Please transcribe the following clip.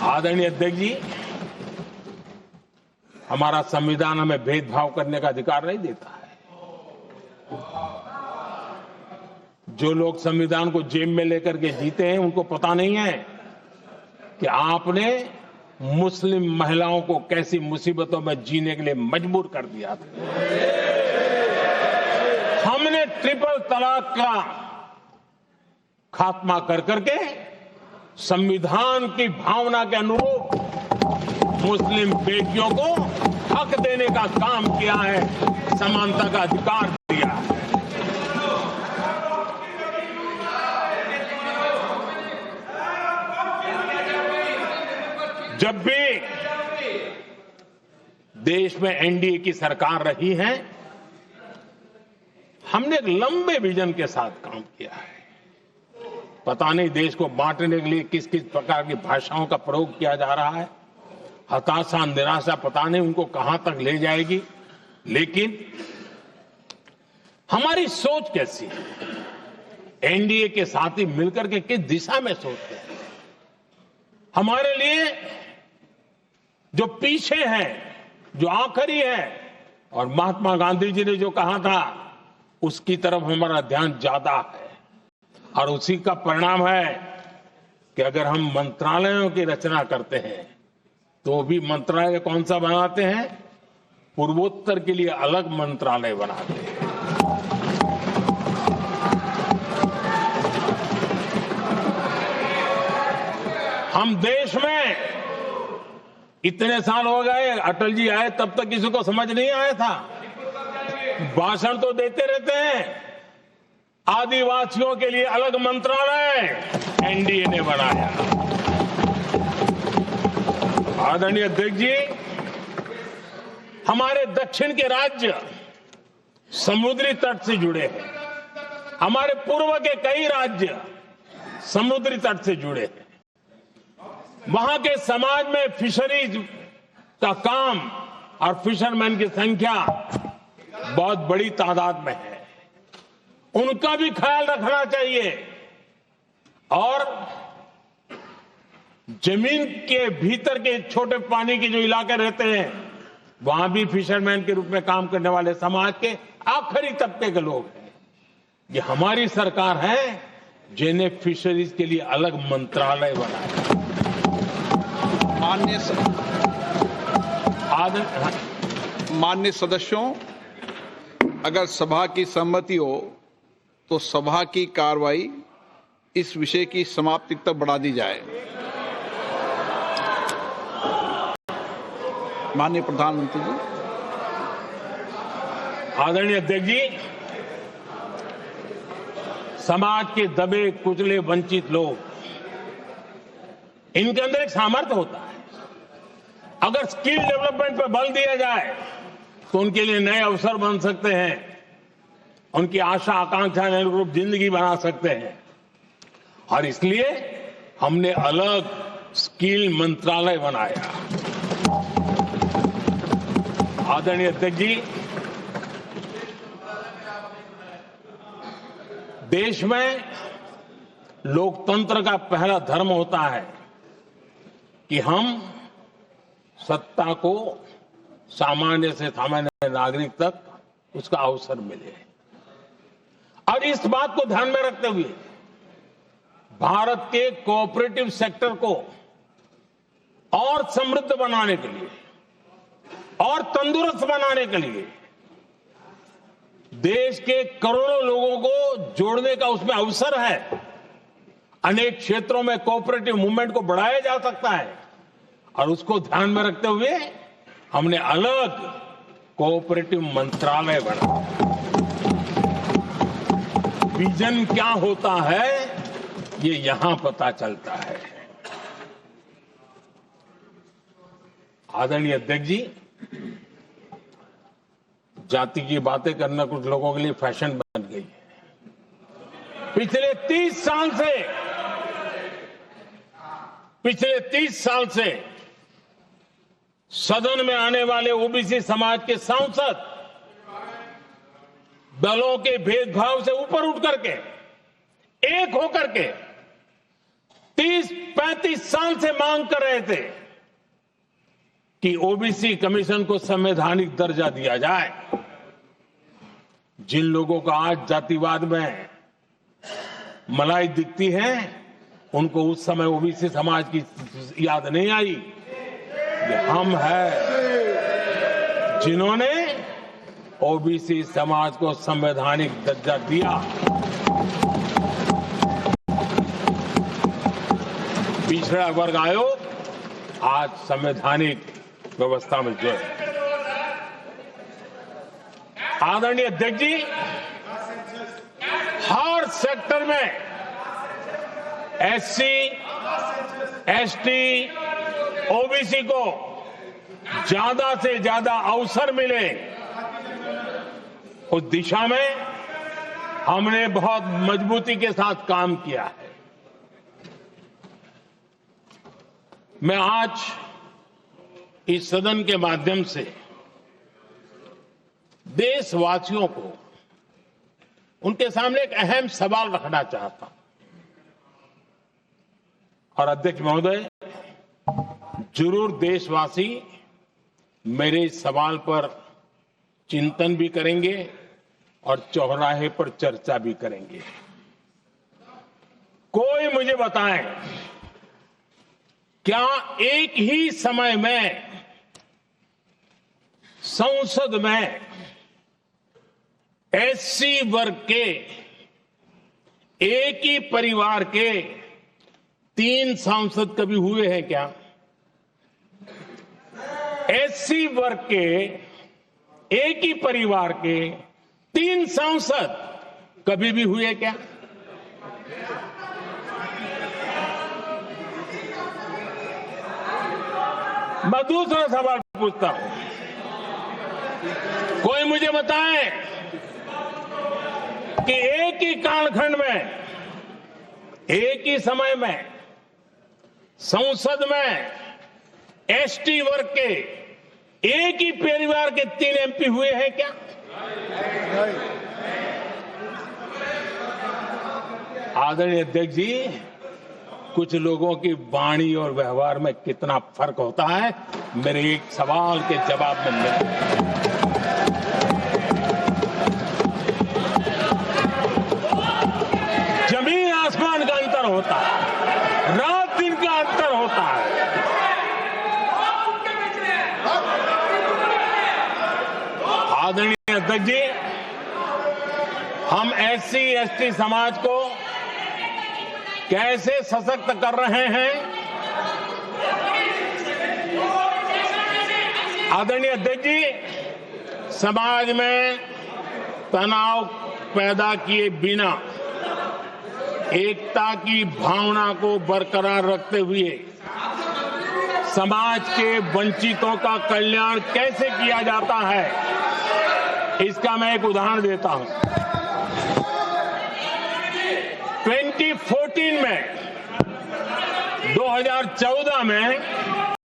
आदरणीय अध्यक्ष जी, हमारा संविधान हमें भेदभाव करने का अधिकार नहीं देता है। जो लोग संविधान को जेब में लेकर के जीते हैं, उनको पता नहीं है कि आपने मुस्लिम महिलाओं को कैसी मुसीबतों में जीने के लिए मजबूर कर दिया था। हमने ट्रिपल तलाक का खात्मा कर करके संविधान की भावना के अनुरूप मुस्लिम बेटियों को हक देने का काम किया है, समानता का अधिकार दिया है। जब भी देश में एनडीए की सरकार रही है, हमने एक लंबे विजन के साथ काम किया है। पता नहीं देश को बांटने के लिए किस किस प्रकार की भाषाओं का प्रयोग किया जा रहा है। हताशा, निराशा पता नहीं उनको कहां तक ले जाएगी, लेकिन हमारी सोच कैसी है, एनडीए के साथी मिलकर के किस दिशा में सोचते हैं। हमारे लिए जो पीछे है, जो आखिरी है, और महात्मा गांधी जी ने जो कहा था, उसकी तरफ हमारा ध्यान ज्यादा है। और उसी का परिणाम है कि अगर हम मंत्रालयों की रचना करते हैं, तो भी मंत्रालय कौन सा बनाते हैं? पूर्वोत्तर के लिए अलग मंत्रालय बनाते हैं। हम देश में इतने साल हो गए, अटल जी आए तब तक किसी को समझ नहीं आया था। भाषण तो देते रहते हैं। आदिवासियों के लिए अलग मंत्रालय एनडीए ने बनाया। आदरणीय अध्यक्ष जी, हमारे दक्षिण के राज्य समुद्री तट से जुड़े हैं। हमारे पूर्व के कई राज्य समुद्री तट से जुड़े हैं। वहां के समाज में फिशरीज का काम और फिशरमैन की संख्या बहुत बड़ी तादाद में है। उनका भी ख्याल रखना चाहिए। और जमीन के भीतर के छोटे पानी के जो इलाके रहते हैं, वहां भी फिशरमैन के रूप में काम करने वाले समाज के आखिरी तबके के लोग हैं। ये हमारी सरकार है जिन्हें फिशरीज के लिए अलग मंत्रालय बनाया। माननीय सदस्यों, अगर सभा की सहमति हो तो सभा की कार्रवाई इस विषय की समाप्ति तक बढ़ा दी जाए। माननीय प्रधानमंत्री जी। आदरणीय अध्यक्ष जी, समाज के दबे कुचले वंचित लोग, इनके अंदर एक सामर्थ्य होता है। अगर स्किल डेवलपमेंट पर बल दिया जाए तो उनके लिए नए अवसर बन सकते हैं, उनकी आशा आकांक्षा के अनुरूप जिंदगी बना सकते हैं। और इसलिए हमने अलग स्किल मंत्रालय बनाया। आदरणीय अध्यक्ष जी, देश में लोकतंत्र का पहला धर्म होता है कि हम सत्ता को सामान्य से सामान्य नागरिक तक उसका अवसर मिले। और इस बात को ध्यान में रखते हुए भारत के कोऑपरेटिव सेक्टर को और समृद्ध बनाने के लिए और तंदुरुस्त बनाने के लिए देश के करोड़ों लोगों को जोड़ने का उसमें अवसर है। अनेक क्षेत्रों में कोऑपरेटिव मूवमेंट को बढ़ाया जा सकता है और उसको ध्यान में रखते हुए हमने अलग कोऑपरेटिव मंत्रालय बनाया। विजन क्या होता है ये यहां पता चलता है। आदरणीय अध्यक्ष जी, जाति की बातें करना कुछ लोगों के लिए फैशन बन गई है। पिछले 30 साल से सदन में आने वाले ओबीसी समाज के सांसद दलों के भेदभाव से ऊपर उठ करके एक होकर के 30-35 साल से मांग कर रहे थे कि ओबीसी कमीशन को संवैधानिक दर्जा दिया जाए। जिन लोगों को आज जातिवाद में मलाई दिखती है, उनको उस समय ओबीसी समाज की याद नहीं आई। ये हम हैं जिन्होंने ओबीसी समाज को संवैधानिक दर्जा दिया। पिछड़ा वर्ग आयोग आज संवैधानिक व्यवस्था में जो है। आदरणीय अध्यक्ष जी, हर सेक्टर में एससी, एसटी, ओबीसी को ज्यादा से ज्यादा अवसर मिले, उस दिशा में हमने बहुत मजबूती के साथ काम किया है। मैं आज इस सदन के माध्यम से देशवासियों को उनके सामने एक अहम सवाल रखना चाहता हूं। और अध्यक्ष महोदय, जरूर देशवासी मेरे इस सवाल पर चिंतन भी करेंगे और चौराहे पर चर्चा भी करेंगे। कोई मुझे बताए, क्या एक ही समय में संसद में एससी वर्ग के एक ही परिवार के 3 सांसद कभी हुए हैं क्या? एससी वर्ग के एक ही परिवार के 3 सांसद कभी भी हुए क्या? मैं दूसरा सवाल पूछता हूं, कोई मुझे बताए कि एक ही कालखंड में, एक ही समय में संसद में एसटी वर्ग के एक ही परिवार के 3 एमपी हुए हैं क्या? आदरणीय अध्यक्ष जी, कुछ लोगों की वाणी और व्यवहार में कितना फर्क होता है, मेरे एक सवाल के जवाब में मिलता। जमीन आसमान का अंतर होता है, रात दिन का अंतर होता है। आदरणीय अध्यक्ष जी, हम एससी एसटी समाज को कैसे सशक्त कर रहे हैं? आदरणीय अध्यक्ष जी, समाज में तनाव पैदा किए बिना एकता की भावना को बरकरार रखते हुए समाज के वंचितों का कल्याण कैसे किया जाता है, इसका मैं एक उदाहरण देता हूं। 2014 में 2014 में